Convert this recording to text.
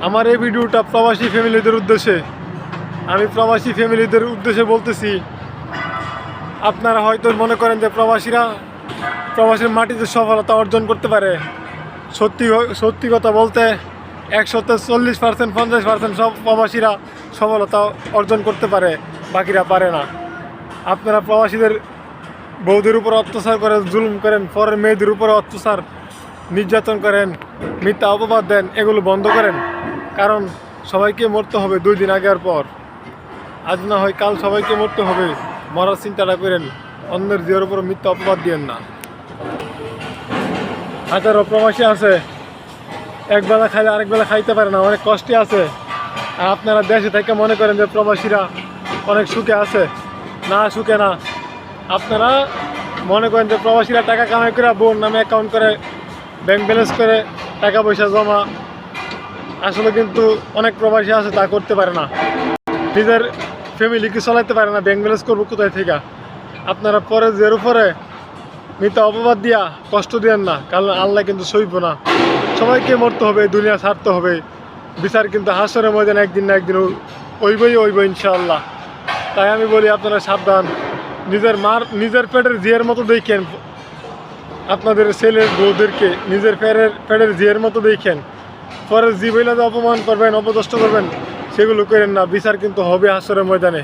আমার এই ভিডিওটা প্রবাসী ফ্যামিলিদের উদ্দেশ্যে, আমি প্রবাসী ফ্যামিলিদের উদ্দেশ্যে বলতেছি। আপনারা হয়তো মনে করেন যে প্রবাসীর মাটিতে সফলতা অর্জন করতে পারে। সত্যি কথা বলতে 140%, 50% সব প্রবাসীরা সফলতা অর্জন করতে পারে, বাকিরা পারে না। আপনারা প্রবাসীদের বৌদের উপর অত্যাচার করেন, জুলুম করেন, পরের মেয়েদের উপরে অত্যাচার নির্যাতন করেন, মিথ্যা অপবাদ দেন, এগুলো বন্ধ করেন। কারণ সবাইকে মরতে হবে 2 দিন আগে আর পর, আজ না হয় কাল সবাইকে মরতে হবে। মরার চিন্তাটা করেন, অন্যের দেহের উপর মিথ্যা অপবাদ দিয়েন না। হাজারো প্রবাসী আছে একবেলা খাইলে আরেকবেলা খাইতে পারে না, অনেক কষ্টে আছে। আর আপনারা দেশে থেকে মনে করেন যে প্রবাসীরা অনেক সুখে আছে, না সুখে না। আপনারা মনে করেন যে প্রবাসীরা টাকা কামাই করে বোন নামে অ্যাকাউন্ট করে, ব্যাংক ব্যালেন্স করে টাকা পয়সা জমা। আসলে কিন্তু অনেক প্রবাসী আছে তা করতে পারে না, নিজের ফ্যামিলিকে চালাতে পারে না, ব্যাংক ব্যালেন্স করবো কোথায় থেকে। আপনারা পরে জের উপরে মিথ্যা অপবাদ দিয়া কষ্ট দিয়েন না, কারণ আল্লাহ কিন্তু সইব না। সবাইকে মরতে হবে, দুনিয়া ছাড়তে হবে। বিচার কিন্তু হাসরের ময়দানে একদিন না একদিন ওইবই ইনশাআল্লাহ। তাই আমি বলি আপনারা সাবধান, নিজের পেটের জিয়ের মতো দেখেন, আপনাদের ছেলের বউদেরকে নিজের পেটের জিয়ের মতো দেখেন। পরে জীবইলা অপমান করবেন, অপদস্থ করবেন, সেগুলো করেন না। বিচার কিন্তু হবে হাসরের ময়দানে।